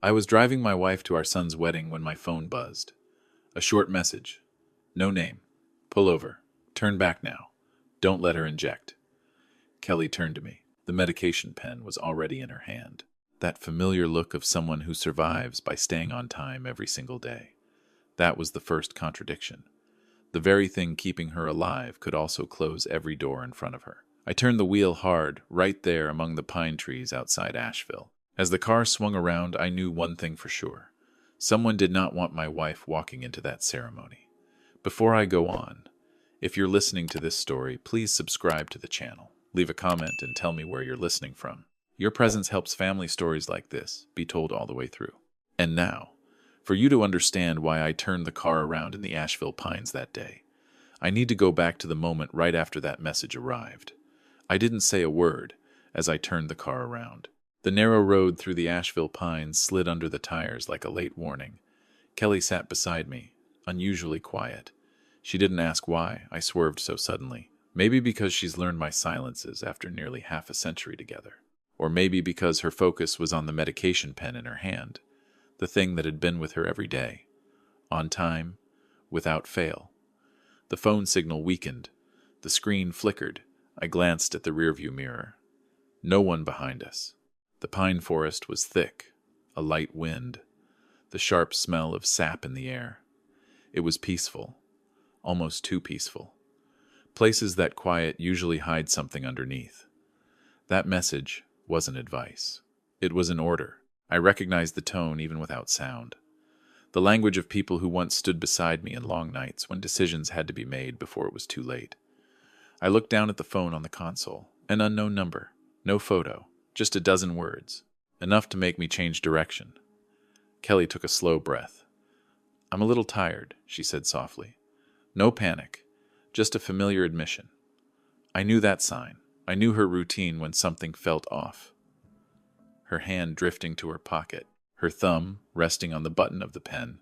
I was driving my wife to our son's wedding when my phone buzzed. A short message. No name. Pull over. Turn back now. Don't let her inject. Kelly turned to me. The medication pen was already in her hand. That familiar look of someone who survives by staying on time every single day. That was the first contradiction. The very thing keeping her alive could also close every door in front of her. I turned the wheel hard, right there among the pine trees outside Asheville. As the car swung around, I knew one thing for sure. Someone did not want my wife walking into that ceremony. Before I go on, if you're listening to this story, please subscribe to the channel. Leave a comment and tell me where you're listening from. Your presence helps family stories like this be told all the way through. And now, for you to understand why I turned the car around in the Asheville Pines that day, I need to go back to the moment right after that message arrived. I didn't say a word as I turned the car around. The narrow road through the Asheville Pines slid under the tires like a late warning. Kelly sat beside me, unusually quiet. She didn't ask why I swerved so suddenly. Maybe because she's learned my silences after nearly half a century together. Or maybe because her focus was on the medication pen in her hand, the thing that had been with her every day. On time, without fail. The phone signal weakened. The screen flickered. I glanced at the rearview mirror. No one behind us. The pine forest was thick, a light wind, the sharp smell of sap in the air. It was peaceful, almost too peaceful. Places that quiet usually hide something underneath. That message wasn't advice. It was an order. I recognized the tone even without sound. The language of people who once stood beside me in long nights when decisions had to be made before it was too late. I looked down at the phone on the console. An unknown number. No photo. Just a dozen words. Enough to make me change direction. Kelly took a slow breath. "I'm a little tired," she said softly. No panic. Just a familiar admission. I knew that sign. I knew her routine when something felt off. Her hand drifting to her pocket, her thumb resting on the button of the pen.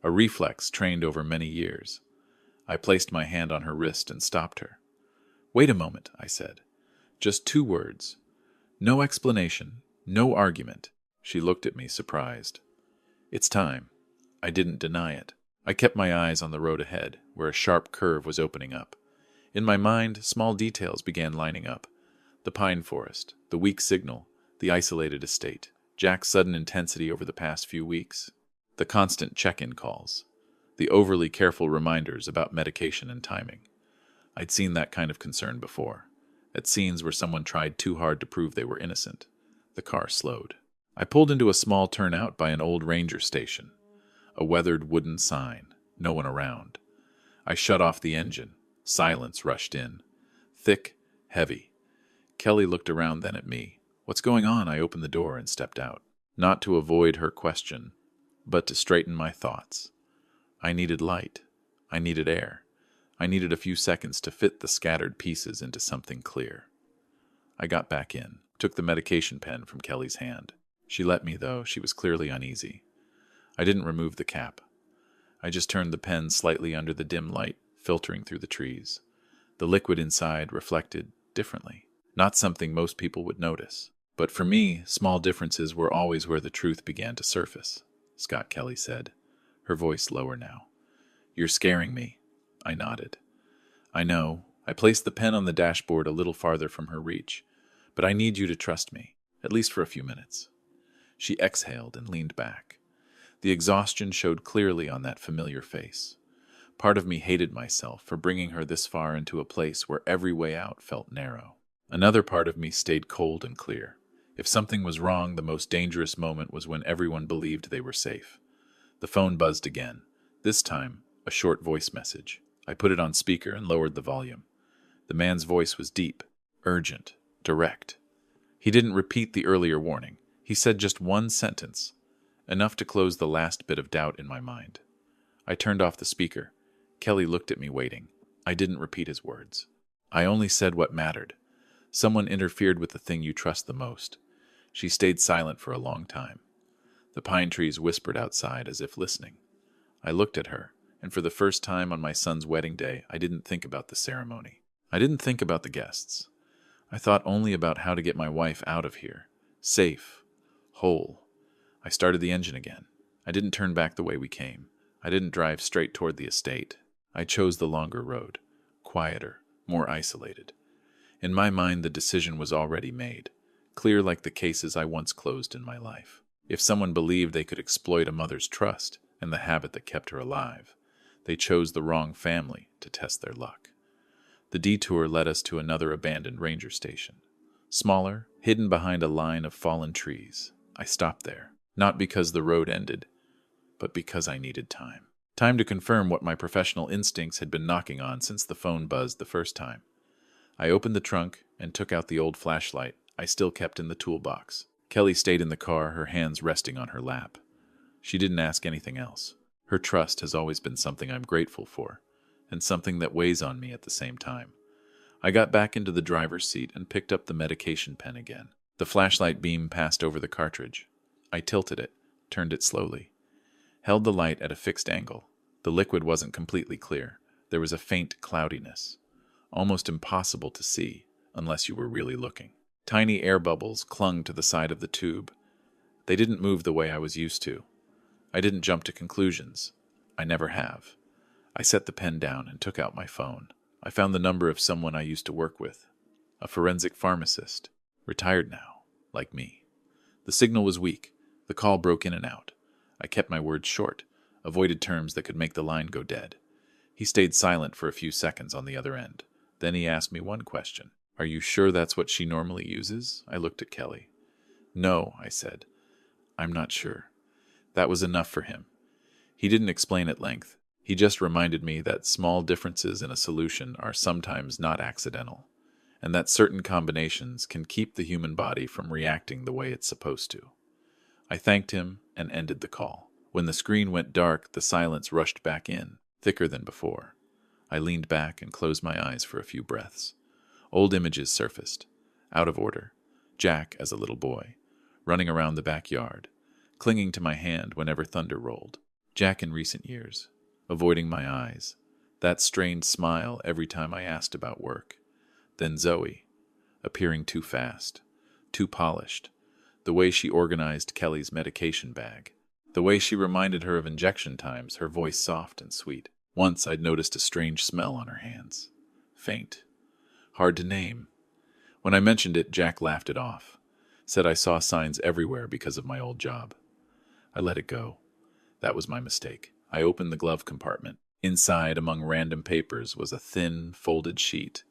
A reflex trained over many years. I placed my hand on her wrist and stopped her. "Wait a moment," I said. "Just 2 words. No explanation, no argument." She looked at me, surprised. "It's time." I didn't deny it. I kept my eyes on the road ahead, where a sharp curve was opening up. In my mind, small details began lining up. The pine forest, the weak signal, the isolated estate, Jack's sudden intensity over the past few weeks, the constant check-in calls, the overly careful reminders about medication and timing. I'd seen that kind of concern before, at scenes where someone tried too hard to prove they were innocent. The car slowed. I pulled into a small turnout by an old ranger station. A weathered wooden sign, no one around. I shut off the engine. Silence rushed in. Thick, heavy. Kelly looked around then at me. "What's going on?" I opened the door and stepped out. Not to avoid her question, but to straighten my thoughts. I needed light. I needed air. I needed a few seconds to fit the scattered pieces into something clear. I got back in, took the medication pen from Kelly's hand. She let me, though. She was clearly uneasy. I didn't remove the cap. I just turned the pen slightly under the dim light filtering through the trees. The liquid inside reflected differently. Not something most people would notice. But for me, small differences were always where the truth began to surface, Scott Kelly said, her voice lower now. "You're scaring me." I nodded. "I know. I placed the pen on the dashboard a little farther from her reach. But I need you to trust me, at least for a few minutes." She exhaled and leaned back. The exhaustion showed clearly on that familiar face. Part of me hated myself for bringing her this far into a place where every way out felt narrow. Another part of me stayed cold and clear. If something was wrong, the most dangerous moment was when everyone believed they were safe. The phone buzzed again. This time, a short voice message. I put it on speaker and lowered the volume. The man's voice was deep, urgent, direct. He didn't repeat the earlier warning. He said just one sentence, enough to close the last bit of doubt in my mind. I turned off the speaker. Kelly looked at me waiting. I didn't repeat his words. I only said what mattered. Someone interfered with the thing you trust the most. She stayed silent for a long time. The pine trees whispered outside as if listening. I looked at her, and for the first time on my son's wedding day, I didn't think about the ceremony. I didn't think about the guests. I thought only about how to get my wife out of here, safe, whole. I started the engine again. I didn't turn back the way we came. I didn't drive straight toward the estate. I chose the longer road, quieter, more isolated. In my mind, the decision was already made, clear like the cases I once closed in my life. If someone believed they could exploit a mother's trust and the habit that kept her alive, they chose the wrong family to test their luck. The detour led us to another abandoned ranger station. Smaller, hidden behind a line of fallen trees. I stopped there, not because the road ended, but because I needed time. Time to confirm what my professional instincts had been knocking on since the phone buzzed the first time. I opened the trunk and took out the old flashlight I still kept in the toolbox. Kelly stayed in the car, her hands resting on her lap. She didn't ask anything else. Her trust has always been something I'm grateful for, and something that weighs on me at the same time. I got back into the driver's seat and picked up the medication pen again. The flashlight beam passed over the cartridge. I tilted it, turned it slowly, held the light at a fixed angle. The liquid wasn't completely clear. There was a faint cloudiness, almost impossible to see unless you were really looking. Tiny air bubbles clung to the side of the tube. They didn't move the way I was used to. I didn't jump to conclusions. I never have. I set the pen down and took out my phone. I found the number of someone I used to work with, a forensic pharmacist, retired now, like me. The signal was weak. The call broke in and out. I kept my words short, avoided terms that could make the line go dead. He stayed silent for a few seconds on the other end. Then he asked me one question. "Are you sure that's what she normally uses?" I looked at Kelly. "No," I said. "I'm not sure." That was enough for him. He didn't explain at length. He just reminded me that small differences in a solution are sometimes not accidental, and that certain combinations can keep the human body from reacting the way it's supposed to. I thanked him and ended the call. When the screen went dark, the silence rushed back in, thicker than before. I leaned back and closed my eyes for a few breaths. Old images surfaced, out of order. Jack as a little boy, running around the backyard, clinging to my hand whenever thunder rolled. Jack in recent years, avoiding my eyes, that strained smile every time I asked about work. Then Zoe, appearing too fast, too polished, the way she organized Kelly's medication bag, the way she reminded her of injection times, her voice soft and sweet. Once I'd noticed a strange smell on her hands. Faint. Hard to name. When I mentioned it, Jack laughed it off, said I saw signs everywhere because of my old job. I let it go. That was my mistake. I opened the glove compartment. Inside, among random papers, was a thin, folded sheet,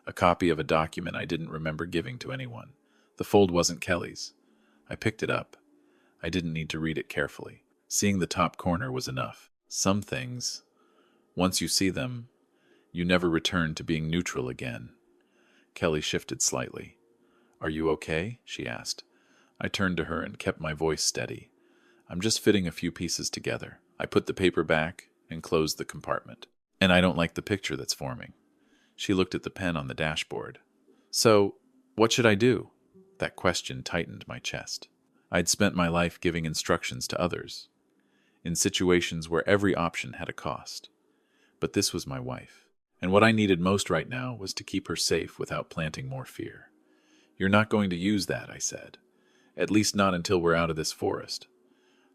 a copy of a document I didn't remember giving to anyone. The fold wasn't Kelly's. I picked it up. I didn't need to read it carefully. Seeing the top corner was enough. Some things, once you see them, you never return to being neutral again. Kelly shifted slightly. "Are you okay?" she asked. I turned to her and kept my voice steady. "I'm just fitting a few pieces together." I put the paper back and closed the compartment. "And I don't like the picture that's forming." She looked at the pen on the dashboard. "So, what should I do?" That question tightened my chest. I'd spent my life giving instructions to others, in situations where every option had a cost. But this was my wife, and what I needed most right now was to keep her safe without planting more fear. "You're not going to use that," I said. "At least not until we're out of this forest."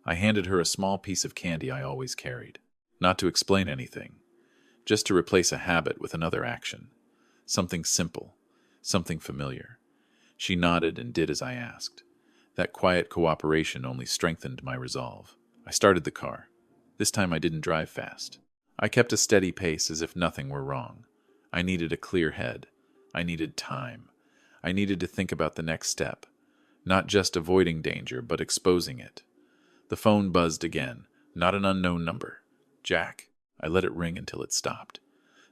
I handed her a small piece of candy I always carried. Not to explain anything, just to replace a habit with another action. Something simple, something familiar. She nodded and did as I asked. That quiet cooperation only strengthened my resolve. I started the car. This time I didn't drive fast. I kept a steady pace as if nothing were wrong. I needed a clear head. I needed time. I needed to think about the next step, not just avoiding danger, but exposing it. The phone buzzed again, not an unknown number. "Jack." I let it ring until it stopped.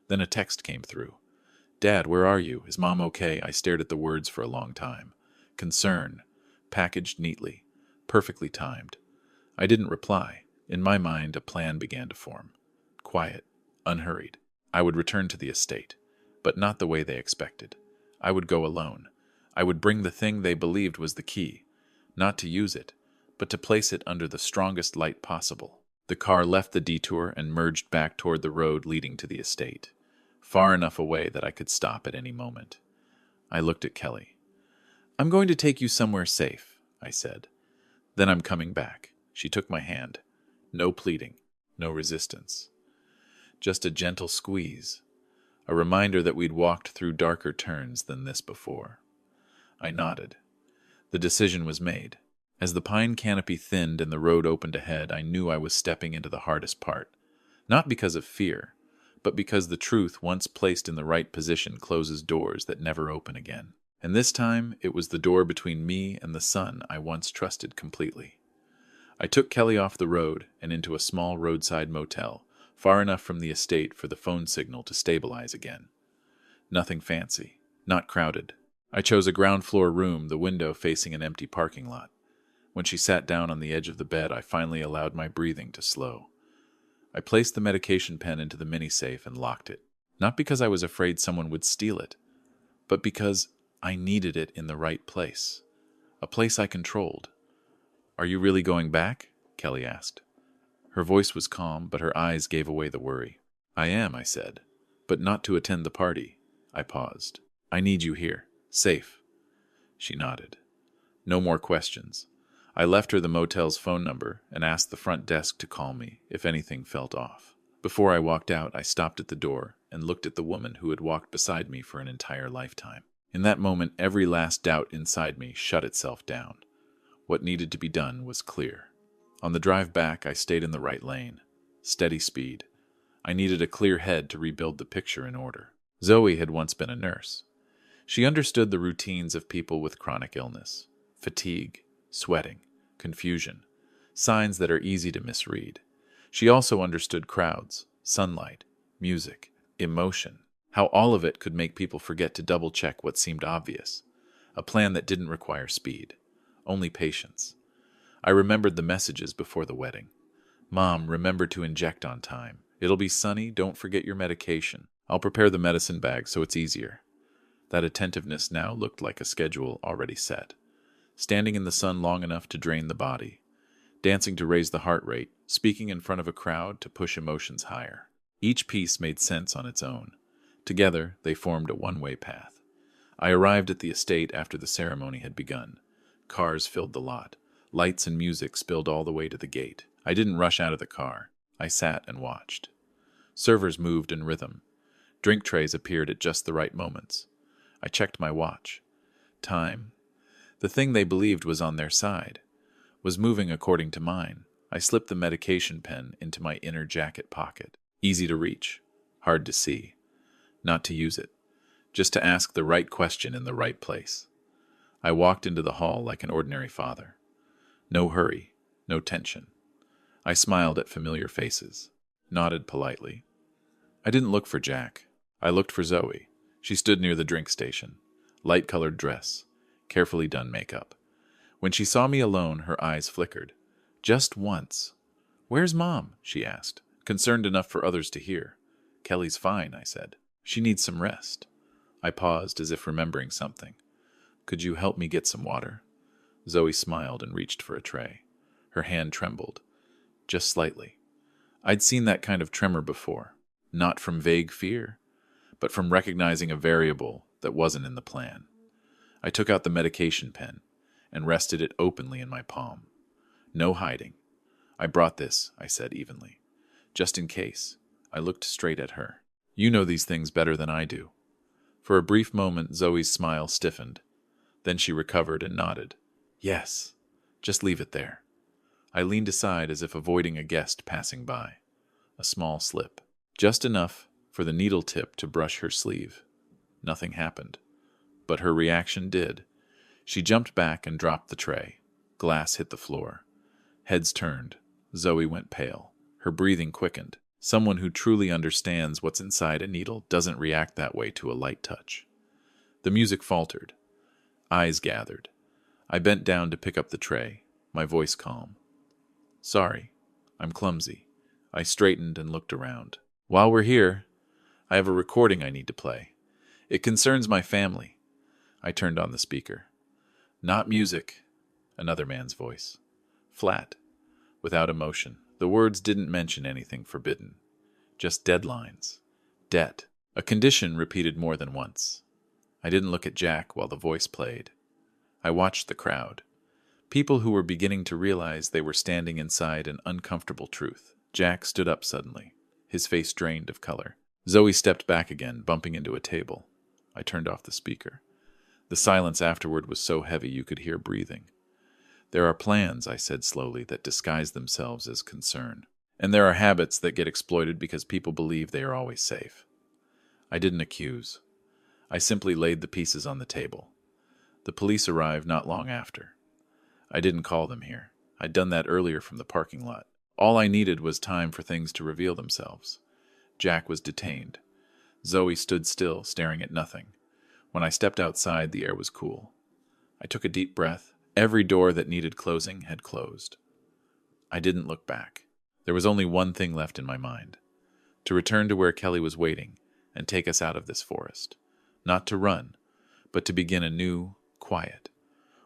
Then a text came through. "Dad, where are you? Is Mom okay?" I stared at the words for a long time. Concern, packaged neatly, perfectly timed. I didn't reply. In my mind, a plan began to form. Quiet, unhurried. I would return to the estate, but not the way they expected. I would go alone. I would bring the thing they believed was the key, not to use it, but to place it under the strongest light possible. The car left the detour and merged back toward the road leading to the estate, far enough away that I could stop at any moment. I looked at Kelly. "I'm going to take you somewhere safe," I said. Then I'm coming back. She took my hand. No pleading, no resistance. Just a gentle squeeze, a reminder that we'd walked through darker turns than this before. I nodded. The decision was made. As the pine canopy thinned and the road opened ahead, I knew I was stepping into the hardest part. Not because of fear, but because the truth, once placed in the right position, closes doors that never open again. And this time, it was the door between me and the son I once trusted completely. I took Kelly off the road and into a small roadside motel, far enough from the estate for the phone signal to stabilize again. Nothing fancy, not crowded. I chose a ground-floor room, the window facing an empty parking lot. When she sat down on the edge of the bed, I finally allowed my breathing to slow. I placed the medication pen into the mini-safe and locked it, not because I was afraid someone would steal it, but because I needed it in the right place, a place I controlled. "Are you really going back?" Kelly asked. Her voice was calm, but her eyes gave away the worry. "I am," I said, "but not to attend the party." I paused. "I need you here, safe." She nodded. No more questions. I left her the motel's phone number and asked the front desk to call me if anything felt off. Before I walked out, I stopped at the door and looked at the woman who had walked beside me for an entire lifetime. In that moment, every last doubt inside me shut itself down. What needed to be done was clear. On the drive back, I stayed in the right lane. Steady speed. I needed a clear head to rebuild the picture in order. Zoe had once been a nurse. She understood the routines of people with chronic illness. Fatigue, sweating, confusion. Signs that are easy to misread. She also understood crowds, sunlight, music, emotion. How all of it could make people forget to double-check what seemed obvious. A plan that didn't require speed. Only patience. I remembered the messages before the wedding. "Mom, remember to inject on time. It'll be sunny, don't forget your medication. I'll prepare the medicine bag so it's easier." That attentiveness now looked like a schedule already set. Standing in the sun long enough to drain the body. Dancing to raise the heart rate. Speaking in front of a crowd to push emotions higher. Each piece made sense on its own. Together, they formed a one-way path. I arrived at the estate after the ceremony had begun. Cars filled the lot. Lights and music spilled all the way to the gate. I didn't rush out of the car. I sat and watched. Servers moved in rhythm. Drink trays appeared at just the right moments. I checked my watch. Time, the thing they believed was on their side, was moving according to mine. I slipped the medication pen into my inner jacket pocket. Easy to reach, hard to see. Not to use it, just to ask the right question in the right place. I walked into the hall like an ordinary father. No hurry, no tension. I smiled at familiar faces, nodded politely. I didn't look for Jack. I looked for Zoe. She stood near the drink station. Light-colored dress, carefully done makeup. When she saw me alone, her eyes flickered. Just once. "Where's Mom?" she asked, concerned enough for others to hear. "Kelly's fine," I said. "She needs some rest." I paused as if remembering something. "Could you help me get some water?" Zoe smiled and reached for a tray. Her hand trembled. Just slightly. I'd seen that kind of tremor before. Not from vague fear, but from recognizing a variable that wasn't in the plan. I took out the medication pen and rested it openly in my palm. No hiding. "I brought this," I said evenly. "Just in case." I looked straight at her. "You know these things better than I do." For a brief moment, Zoe's smile stiffened. Then she recovered and nodded. "Yes, just leave it there." I leaned aside as if avoiding a guest passing by. A small slip. Just enough for the needle tip to brush her sleeve. Nothing happened. But her reaction did. She jumped back and dropped the tray. Glass hit the floor. Heads turned. Zoe went pale. Her breathing quickened. Someone who truly understands what's inside a needle doesn't react that way to a light touch. The music faltered. Eyes gathered. I bent down to pick up the tray, my voice calm. "Sorry, I'm clumsy." I straightened and looked around. "While we're here, I have a recording I need to play. It concerns my family." I turned on the speaker. "Not music," another man's voice. Flat, without emotion. The words didn't mention anything forbidden. Just deadlines. Debt. A condition repeated more than once. I didn't look at Jack while the voice played. I watched the crowd. People who were beginning to realize they were standing inside an uncomfortable truth. Jack stood up suddenly, his face drained of color. Zoe stepped back again, bumping into a table. I turned off the speaker. The silence afterward was so heavy you could hear breathing. There are plans, I said slowly, that disguise themselves as concern. And there are habits that get exploited because people believe they are always safe. I didn't accuse. I simply laid the pieces on the table. The police arrived not long after. I didn't call them here. I'd done that earlier from the parking lot. All I needed was time for things to reveal themselves. Jack was detained. Zoe stood still, staring at nothing. When I stepped outside, the air was cool. I took a deep breath. Every door that needed closing had closed. I didn't look back. There was only one thing left in my mind. To return to where Kelly was waiting and take us out of this forest. Not to run, but to begin a new, quiet.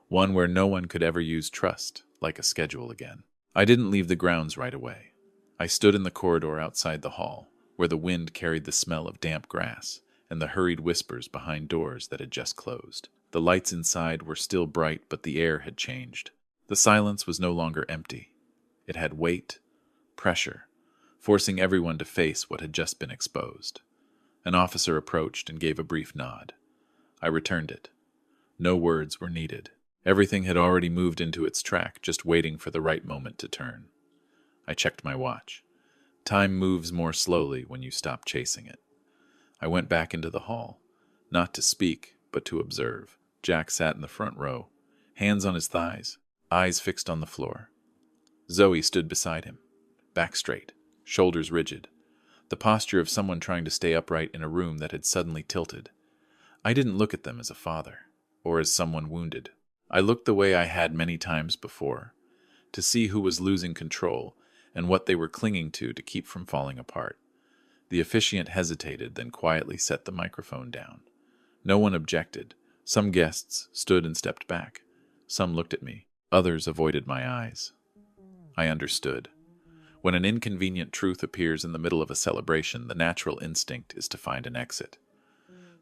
One where no one could ever use trust, like a schedule again. I didn't leave the grounds right away. I stood in the corridor outside the hall, where the wind carried the smell of damp grass and the hurried whispers behind doors that had just closed. The lights inside were still bright, but the air had changed. The silence was no longer empty. It had weight, pressure, forcing everyone to face what had just been exposed. An officer approached and gave a brief nod. I returned it. No words were needed. Everything had already moved into its track, just waiting for the right moment to turn. I checked my watch. Time moves more slowly when you stop chasing it. I went back into the hall, not to speak, but to observe. Jack sat in the front row, hands on his thighs, eyes fixed on the floor. Zoe stood beside him, back straight, shoulders rigid, the posture of someone trying to stay upright in a room that had suddenly tilted. I didn't look at them as a father, or as someone wounded. I looked the way I had many times before, to see who was losing control and what they were clinging to keep from falling apart. The officiant hesitated, then quietly set the microphone down. No one objected. Some guests stood and stepped back. Some looked at me. Others avoided my eyes. I understood. When an inconvenient truth appears in the middle of a celebration, the natural instinct is to find an exit.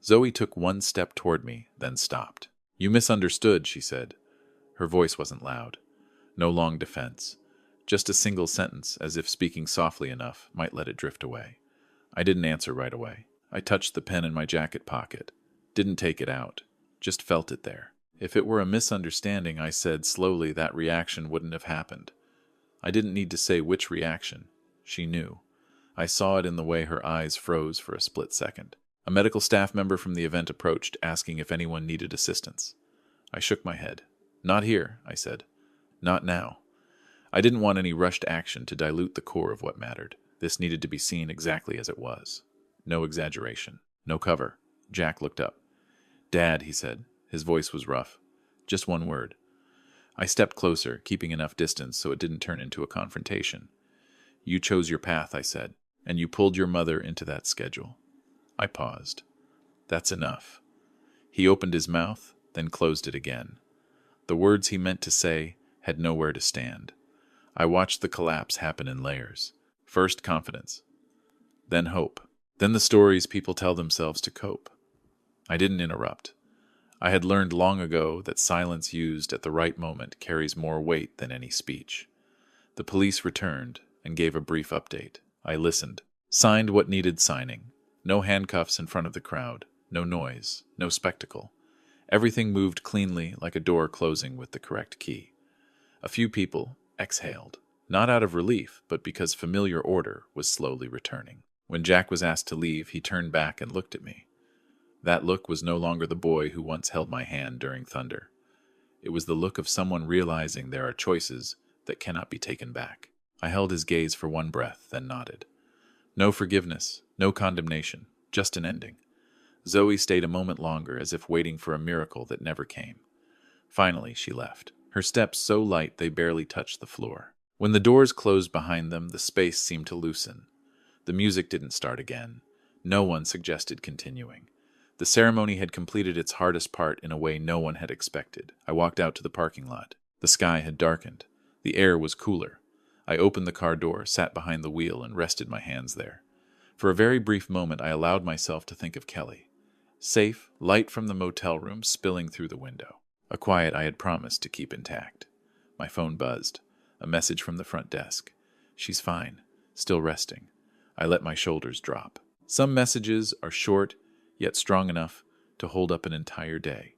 Zoe took one step toward me, then stopped. "You misunderstood," she said. Her voice wasn't loud. No long defense. Just a single sentence, as if speaking softly enough might let it drift away. I didn't answer right away. I touched the pen in my jacket pocket. Didn't take it out. Just felt it there. If it were a misunderstanding, I said slowly, that reaction wouldn't have happened. I didn't need to say which reaction. She knew. I saw it in the way her eyes froze for a split second. A medical staff member from the event approached, asking if anyone needed assistance. I shook my head. "Not here," I said. "Not now." I didn't want any rushed action to dilute the core of what mattered. This needed to be seen exactly as it was. No exaggeration. No cover. Jack looked up. "Dad," he said. His voice was rough. Just one word. I stepped closer, keeping enough distance so it didn't turn into a confrontation. "You chose your path," I said, "and you pulled your mother into that schedule." I paused. "That's enough." He opened his mouth, then closed it again. The words he meant to say had nowhere to stand. I watched the collapse happen in layers. First confidence, then hope, then the stories people tell themselves to cope. I didn't interrupt. I had learned long ago that silence used at the right moment carries more weight than any speech. The police returned and gave a brief update. I listened, signed what needed signing. No handcuffs in front of the crowd, no noise, no spectacle. Everything moved cleanly, like a door closing with the correct key. A few people exhaled, not out of relief, but because familiar order was slowly returning. When Jack was asked to leave, he turned back and looked at me. That look was no longer the boy who once held my hand during thunder. It was the look of someone realizing there are choices that cannot be taken back. I held his gaze for one breath, then nodded. No forgiveness, no condemnation, just an ending. Zoe stayed a moment longer, as if waiting for a miracle that never came. Finally, she left, her steps so light they barely touched the floor. When the doors closed behind them, the space seemed to loosen. The music didn't start again. No one suggested continuing. The ceremony had completed its hardest part in a way no one had expected. I walked out to the parking lot. The sky had darkened. The air was cooler. I opened the car door, sat behind the wheel, and rested my hands there. For a very brief moment, I allowed myself to think of Kelly. Safe, light from the motel room spilling through the window. A quiet I had promised to keep intact. My phone buzzed. A message from the front desk. She's fine. Still resting. I let my shoulders drop. Some messages are short, yet strong enough to hold up an entire day.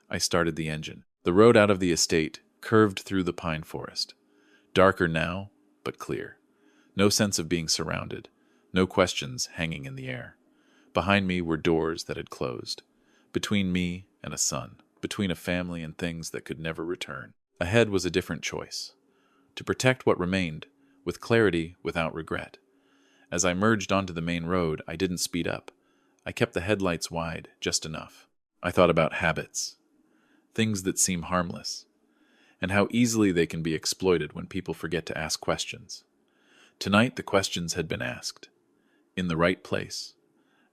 I started the engine. The road out of the estate curved through the pine forest. Darker now, but clear. No sense of being surrounded. No questions hanging in the air. Behind me were doors that had closed. Between me and a son. Between a family and things that could never return. Ahead was a different choice. To protect what remained, with clarity, without regret. As I merged onto the main road, I didn't speed up. I kept the headlights wide, just enough. I thought about habits. Things that seem harmless. And how easily they can be exploited when people forget to ask questions. Tonight the questions had been asked. In the right place.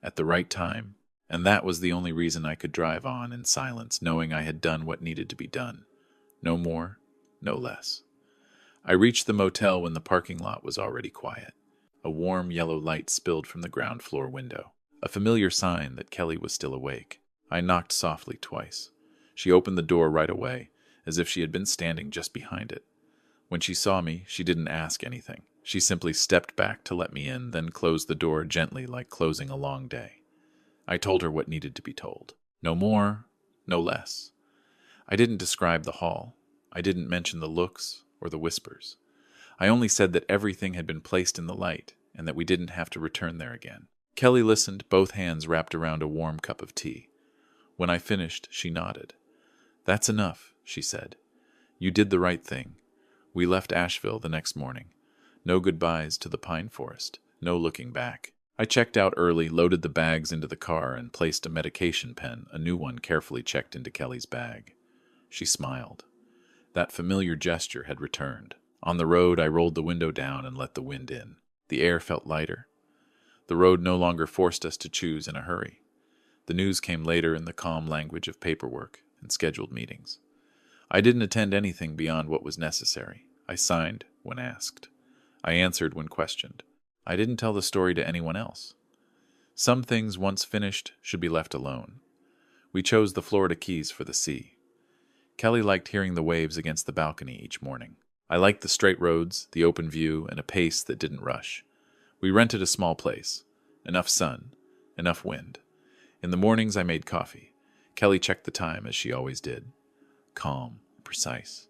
At the right time. And that was the only reason I could drive on in silence, knowing I had done what needed to be done. No more, no less. I reached the motel when the parking lot was already quiet. A warm yellow light spilled from the ground floor window. A familiar sign that Kelly was still awake. I knocked softly twice. She opened the door right away, as if she had been standing just behind it. When she saw me, she didn't ask anything. She simply stepped back to let me in, then closed the door gently like closing a long day. I told her what needed to be told. No more, no less. I didn't describe the hall. I didn't mention the looks or the whispers. I only said that everything had been placed in the light and that we didn't have to return there again. Kelly listened, both hands wrapped around a warm cup of tea. When I finished, she nodded. "That's enough," she said. "You did the right thing." We left Asheville the next morning. No goodbyes to the pine forest. No looking back. I checked out early, loaded the bags into the car, and placed a medication pen, a new one carefully checked into Kelly's bag. She smiled. That familiar gesture had returned. On the road, I rolled the window down and let the wind in. The air felt lighter. The road no longer forced us to choose in a hurry. The news came later in the calm language of paperwork and scheduled meetings. I didn't attend anything beyond what was necessary. I signed when asked. I answered when questioned. I didn't tell the story to anyone else. Some things, once finished, should be left alone. We chose the Florida Keys for the sea. Kelly liked hearing the waves against the balcony each morning. I liked the straight roads, the open view, and a pace that didn't rush. We rented a small place. Enough sun, enough wind. In the mornings I made coffee. Kelly checked the time as she always did. Calm, precise.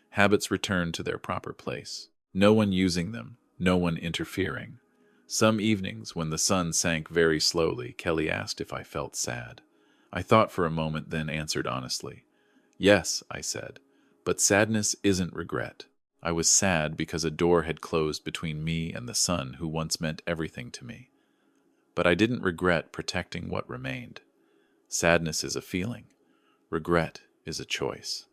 Habits returned to their proper place. No one using them, no one interfering. Some evenings, when the sun sank very slowly, Kelly asked if I felt sad. I thought for a moment, then answered honestly. "Yes," I said, "but sadness isn't regret. I was sad because a door had closed between me and the son who once meant everything to me. But I didn't regret protecting what remained. Sadness is a feeling. Regret is a choice.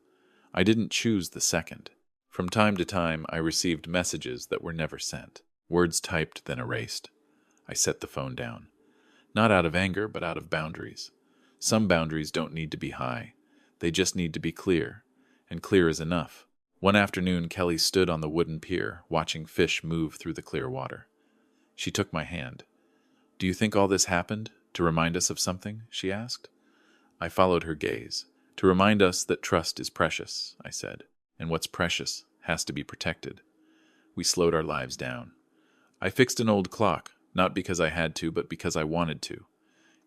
I didn't choose the second. From time to time, I received messages that were never sent. Words typed, then erased. I set the phone down. Not out of anger, but out of boundaries. Some boundaries don't need to be high. They just need to be clear. And clear is enough. One afternoon, Kelly stood on the wooden pier, watching fish move through the clear water. She took my hand. "Do you think all this happened to remind us of something?" she asked. I followed her gaze. "To remind us that trust is precious," I said. "And what's precious has to be protected." We slowed our lives down. I fixed an old clock, not because I had to, but because I wanted to.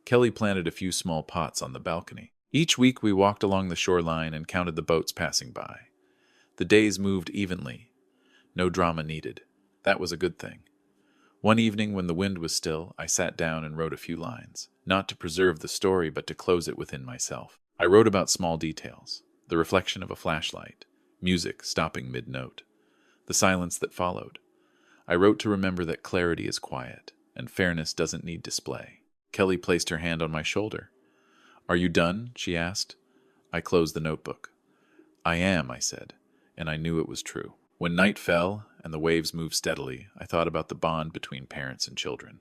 Kelly planted a few small pots on the balcony. Each week we walked along the shoreline and counted the boats passing by. The days moved evenly. No drama needed. That was a good thing. One evening when the wind was still, I sat down and wrote a few lines, not to preserve the story, but to close it within myself. I wrote about small details, the reflection of a flashlight, music stopping mid-note, the silence that followed. I wrote to remember that clarity is quiet, and fairness doesn't need display. Kelly placed her hand on my shoulder. "Are you done?" she asked. I closed the notebook. "I am," I said, and I knew it was true. When night fell and the waves moved steadily, I thought about the bond between parents and children.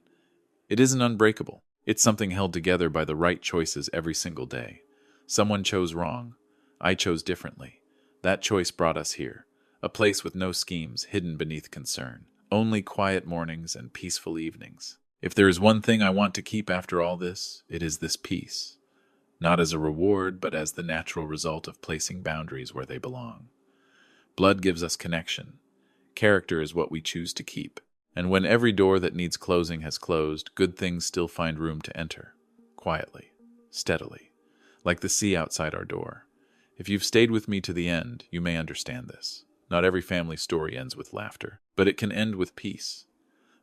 It isn't unbreakable. It's something held together by the right choices every single day. Someone chose wrong. I chose differently. That choice brought us here, a place with no schemes hidden beneath concern, only quiet mornings and peaceful evenings. If there is one thing I want to keep after all this, it is this peace. Not as a reward, but as the natural result of placing boundaries where they belong. Blood gives us connection. Character is what we choose to keep. And when every door that needs closing has closed, good things still find room to enter. Quietly, steadily, like the sea outside our door. If you've stayed with me to the end, you may understand this. Not every family story ends with laughter, but it can end with peace.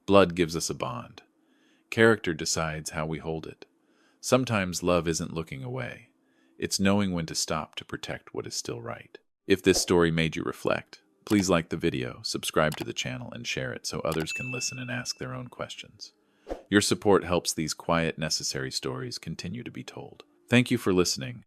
Blood gives us a bond. Character decides how we hold it. Sometimes love isn't looking away. It's knowing when to stop to protect what is still right. If this story made you reflect, please like the video, subscribe to the channel, and share it so others can listen and ask their own questions. Your support helps these quiet, necessary stories continue to be told. Thank you for listening,